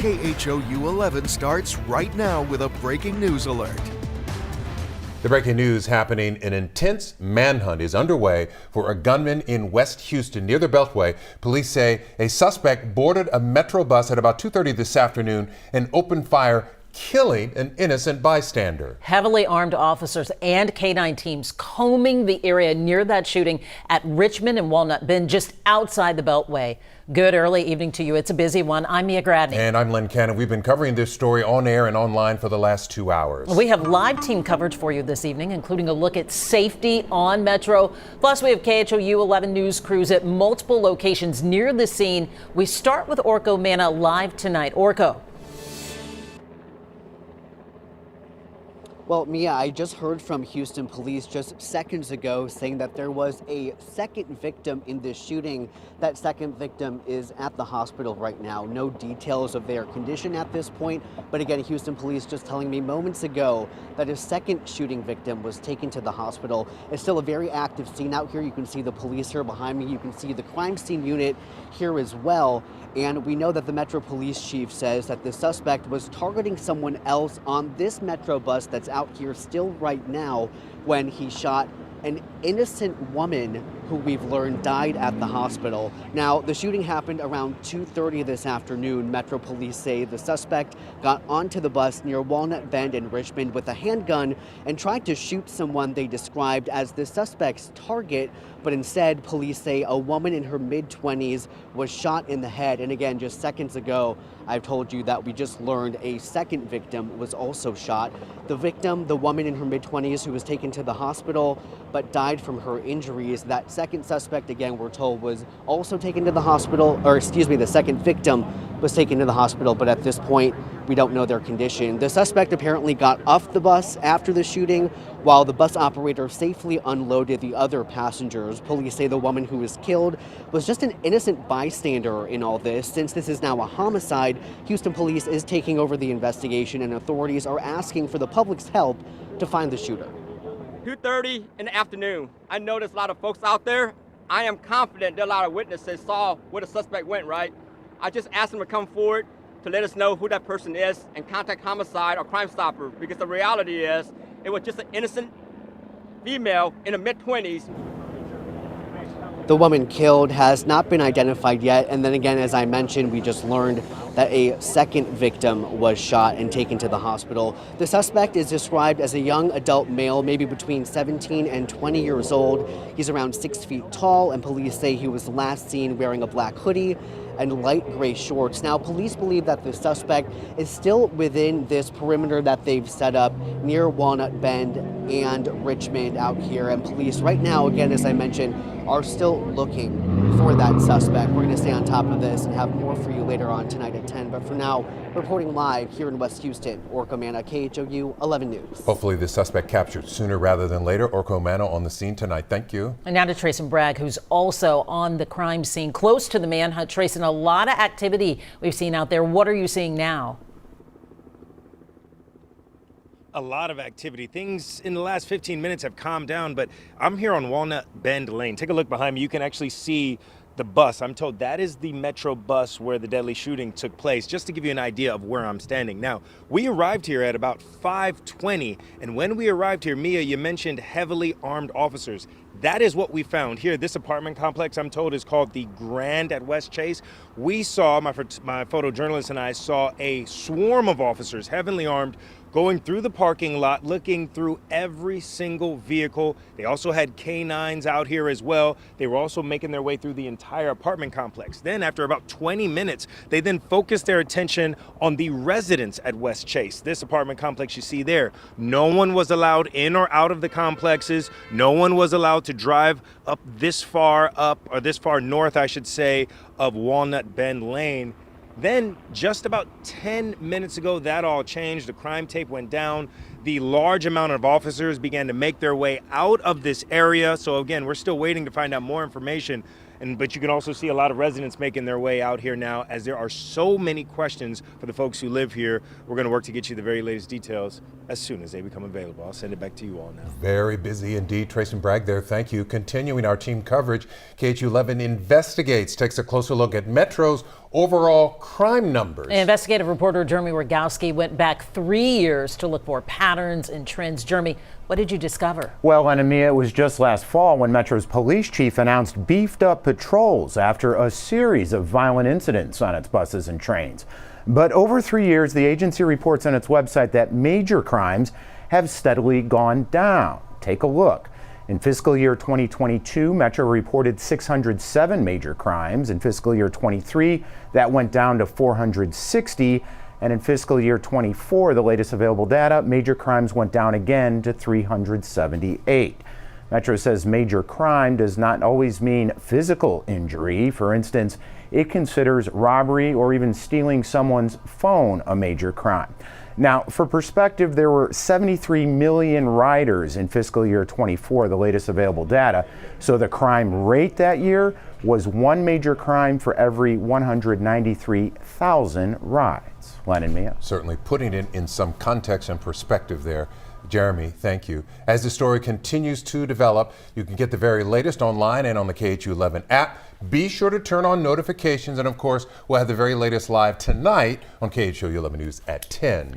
KHOU 11 starts right now with a breaking news alert. The breaking news happening: an intense manhunt is underway for a gunman in West Houston near the Beltway. Police say a suspect boarded a Metro bus at about 2:30 this afternoon and opened fire, killing an innocent bystander. Heavily armed officers and K-9 teams combing the area near that shooting at Richmond and Walnut Bend, just outside the Beltway. Good early evening to you. It's a busy one. I'm Mia Gradney. And I'm Len Cannon. We've been covering this story on air and online for the last 2 hours. We have live team coverage for you this evening, including a look at safety on Metro. Plus, we have KHOU 11 news crews at multiple locations near the scene. We start with Orko Manna live tonight. Orko. Well, Mia, I just heard from Houston police just seconds ago saying that there was a second victim in this shooting. That second victim is at the hospital right now. No details of their condition at this point. But again, Houston police just telling me moments ago that a second shooting victim was taken to the hospital. It's still a very active scene out here. You can see the police here behind me. You can see the crime scene unit here as well. And we know that the Metro Police Chief says that the suspect was targeting someone else on this Metro bus that's out here still right now when he shot an innocent woman who we've learned died at the hospital. Now, the shooting happened around 2:30 this afternoon. Metro Police say the suspect got onto the bus near Walnut Bend in Richmond with a handgun and tried to shoot someone they described as the suspect's target, but instead, police say a woman in her mid-20s was shot in the head. And again, just seconds ago, I've told you that we just learned a second victim was also shot. The victim, the woman in her mid-20s who was taken to the hospital but died from her injuries. That second suspect, again, we're told, was also taken to the hospital, or excuse me, the second victim was taken to the hospital, but at this point, we don't know their condition. The suspect apparently got off the bus after the shooting while the bus operator safely unloaded the other passengers. Police say the woman who was killed was just an innocent bystander in all this. Since this is now a homicide, Houston police is taking over the investigation and authorities are asking for the public's help to find the shooter. 2:30 in the afternoon. I know there's a lot of folks out there. I am confident there are a lot of witnesses saw where the suspect went, right? I just asked them to come forward to let us know who that person is and contact homicide or Crime Stopper, because the reality is it was just an innocent female in her mid-20s. The woman killed has not been identified yet. And then again, as I mentioned, we just learned that a second victim was shot and taken to the hospital. The suspect is described as a young adult male, maybe between 17 and 20 years old. He's around 6 feet tall, and police say he was last seen wearing a black hoodie and light gray shorts. Now, police believe that the suspect is still within this perimeter that they've set up near Walnut Bend and Richmond out here. And police right now, again, as I mentioned, are still looking for that suspect. We're going to stay on top of this and have more for you later on tonight at 10. But for now, reporting live here in West Houston, Orko Manna, KHOU 11 News. Hopefully the suspect captured sooner rather than later. Orko Manna on the scene tonight. Thank you. And now to Trayson Bragg, who's also on the crime scene, close to the manhunt. Trayson, a lot of activity we've seen out there. What are you seeing now? A lot of activity. Things in the last 15 minutes have calmed down, but I'm here on Walnut Bend Lane. Take a look behind me. You can actually see the bus. I'm told that is the Metro bus where the deadly shooting took place, just to give you an idea of where I'm standing. Now, we arrived here at about 5:20, and when we arrived here, Mia, you mentioned heavily armed officers. That is what we found here. This apartment complex, I'm told, is called the Grand at Westchase. We saw, my photojournalist and I saw a swarm of officers, heavily armed, going through the parking lot, looking through every single vehicle. They also had K-9s out here as well. They were also making their way through the entire apartment complex. Then after about 20 minutes, they then focused their attention on the residents at Westchase. This apartment complex you see there. No one was allowed in or out of the complexes. No one was allowed to drive up, or this far north, I should say, of Walnut Bend Lane. Then just about 10 minutes ago, that all changed. The crime tape went down. The large amount of officers began to make their way out of this area. So again, we're still waiting to find out more information. But you can also see a lot of residents making their way out here now, as there are so many questions for the folks who live here. We're going to work to get you the very latest details as soon as they become available. I'll send it back to you all now. Very busy indeed. Trayson Bragg there. Thank you. Continuing our team coverage, KHOU 11 investigates, takes a closer look at Metro's overall crime numbers. Investigative reporter Jeremy Rogowski went back 3 years to look for patterns and trends. Jeremy, what did you discover? Well, Len and Mia, it was just last fall when Metro's police chief announced beefed up patrols after a series of violent incidents on its buses and trains. But over 3 years, the agency reports on its website that major crimes have steadily gone down. Take a look. In fiscal year 2022, Metro reported 607 major crimes. In fiscal year 23, that went down to 460. And in fiscal year 24, the latest available data, major crimes went down again to 378. Metro says major crime does not always mean physical injury. For instance, it considers robbery or even stealing someone's phone a major crime. Now, for perspective, there were 73 million riders in fiscal year 24, the latest available data. So the crime rate that year was one major crime for every 193,000 rides. Len and Mia. Certainly putting it in some context and perspective there. Jeremy, thank you. As the story continues to develop, you can get the very latest online and on the KHU11 app. Be sure to turn on notifications, and of course, we'll have the very latest live tonight on KHU11 News at 10.